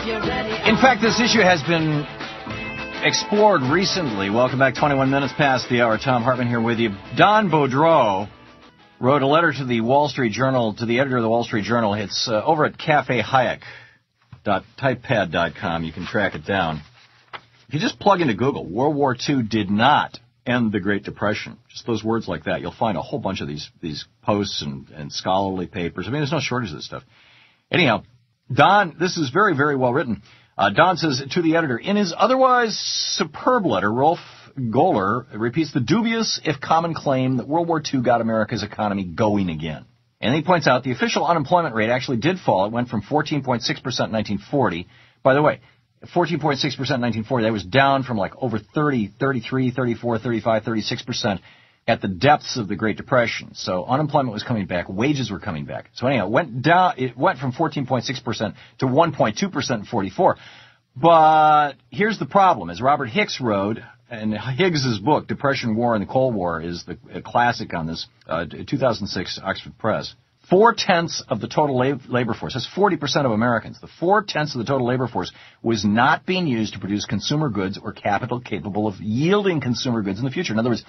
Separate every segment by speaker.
Speaker 1: In fact, this issue has been explored recently. Welcome back, 21 minutes past the hour. Thom Hartmann here with you. Don Boudreau wrote a letter to the Wall Street Journal, to the editor of the Wall Street Journal. It's over at cafehayek.typepad.com. You can track it down. If you just plug into Google, World War II did not end the Great Depression. Just those words like that. You'll find a whole bunch of these posts and scholarly papers. I mean, there's no shortage of this stuff. Anyhow, Don, this is very, very well written. Don says to the editor, in his otherwise superb letter, Rolf Goller repeats the dubious, if common, claim that World War II got America's economy going again. And he points out the official unemployment rate actually did fall. It went from 14.6% in 1940. By the way, 14.6% in 1940, that was down from like over 30, 33, 34, 35, 36% at the depths of the Great Depression. So unemployment was coming back, wages were coming back. So anyhow, it went from 14.6% to 1.2% in 44. But here's the problem. As Robert Hicks wrote, and Higgs's book, Depression, War, and the Cold War, is the classic on this, 2006, Oxford Press. 4/10 of the total labor force, that's 40% of Americans, the 4/10 of the total labor force was not being used to produce consumer goods or capital capable of yielding consumer goods in the future. In other words,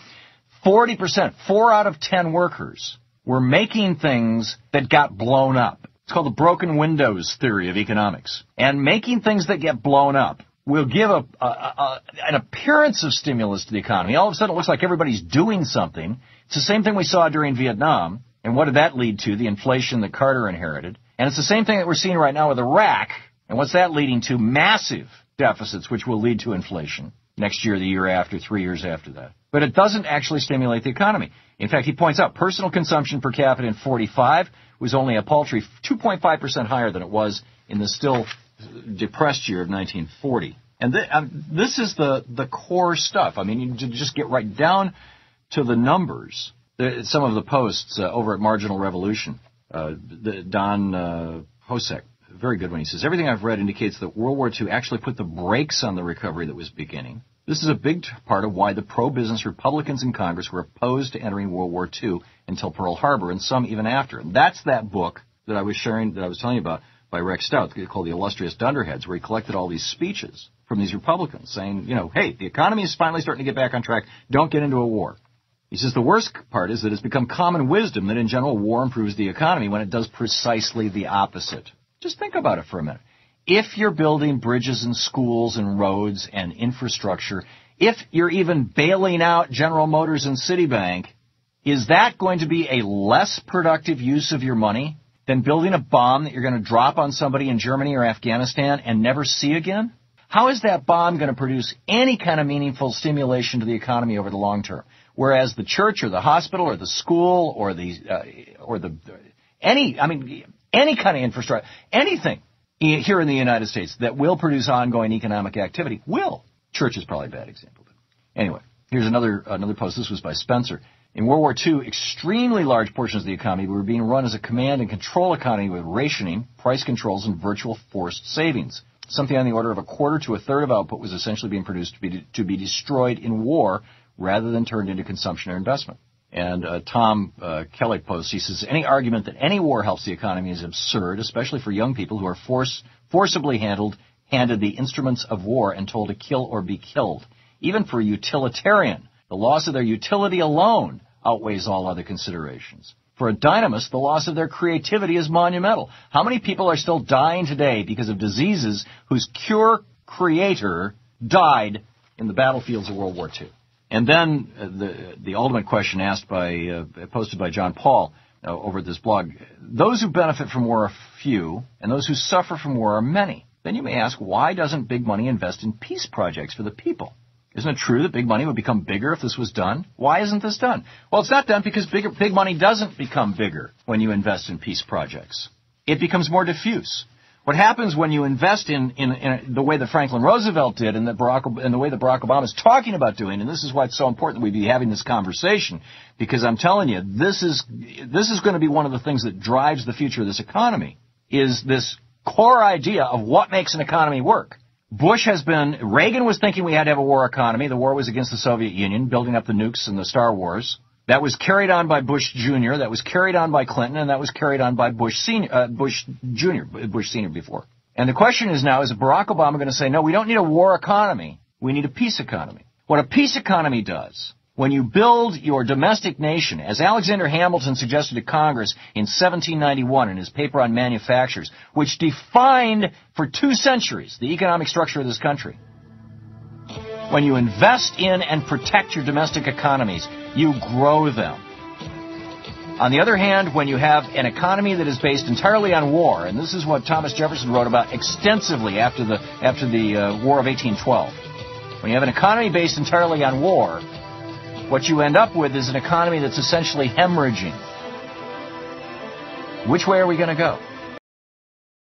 Speaker 1: 40%, 4 out of 10 workers were making things that got blown up. It's called the broken windows theory of economics. And making things that get blown up will give an appearance of stimulus to the economy. All of a sudden, it looks like everybody's doing something. It's the same thing we saw during Vietnam. And what did that lead to? The inflation that Carter inherited. And it's the same thing that we're seeing right now with Iraq. And what's that leading to? Massive deficits, which will lead to inflation next year, the year after, 3 years after that. But it doesn't actually stimulate the economy. In fact, he points out personal consumption per capita in 45 was only a paltry 2.5% higher than it was in the still depressed year of 1940. And this is the core stuff. I mean, you just get right down to the numbers. Some of the posts over at Marginal Revolution, Don Hosek, very good one. He says, everything I've read indicates that World War II actually put the brakes on the recovery that was beginning. This is a big part of why the pro-business Republicans in Congress were opposed to entering World War II until Pearl Harbor, and some even after. And that's that book that I was telling you about by Rex Stout, called The Illustrious Dunderheads, where he collected all these speeches from these Republicans saying, hey, the economy is finally starting to get back on track. Don't get into a war. He says the worst part is that it's become common wisdom that in general war improves the economy when it does precisely the opposite. Just think about it for a minute. If you're building bridges and schools and roads and infrastructure, if you're even bailing out General Motors and Citibank, is that going to be a less productive use of your money than building a bomb that you're going to drop on somebody in Germany or Afghanistan and never see again? How is that bomb going to produce any kind of meaningful stimulation to the economy over the long term? Whereas the church or the hospital or the school or any kind of infrastructure, anything here in the United States that will produce ongoing economic activity will. Church is probably a bad example. But anyway, here's another post. This was by Spencer. In World War II, extremely large portions of the economy were being run as a command and control economy with rationing, price controls, and virtual forced savings. Something on the order of a quarter to a third of output was essentially being produced to be destroyed in war rather than turned into consumption or investment. And Tom Kelly posts, he says, any argument that any war helps the economy is absurd, especially for young people who are forcibly handed the instruments of war and told to kill or be killed. Even for a utilitarian, the loss of their utility alone outweighs all other considerations. For a dynamist, the loss of their creativity is monumental. How many people are still dying today because of diseases whose cure creator died in the battlefields of World War II? And then the ultimate question posted by John Paul over at this blog, those who benefit from war are few, and those who suffer from war are many. Then you may ask, why doesn't big money invest in peace projects for the people? Isn't it true that big money would become bigger if this was done? Why isn't this done? Well, it's not done because big money doesn't become bigger when you invest in peace projects. It becomes more diffuse. What happens when you invest in the way that Franklin Roosevelt did and the way that Barack Obama is talking about doing, and this is why it's so important that we be having this conversation, because I'm telling you, this is going to be one of the things that drives the future of this economy, is this core idea of what makes an economy work. Reagan was thinking we had to have a war economy. The war was against the Soviet Union, building up the nukes and the Star Wars. That was carried on by Bush Jr., that was carried on by Clinton, and that was carried on by Bush Sr. before. And the question is now, is Barack Obama going to say, no, we don't need a war economy, we need a peace economy? What a peace economy does, when you build your domestic nation, as Alexander Hamilton suggested to Congress in 1791 in his paper on manufactures, which defined for 2 centuries the economic structure of this country. When you invest in and protect your domestic economies, you grow them. On the other hand, when you have an economy that is based entirely on war, and this is what Thomas Jefferson wrote about extensively after the War of 1812, when you have an economy based entirely on war, what you end up with is an economy that's essentially hemorrhaging. Which way are we going to go?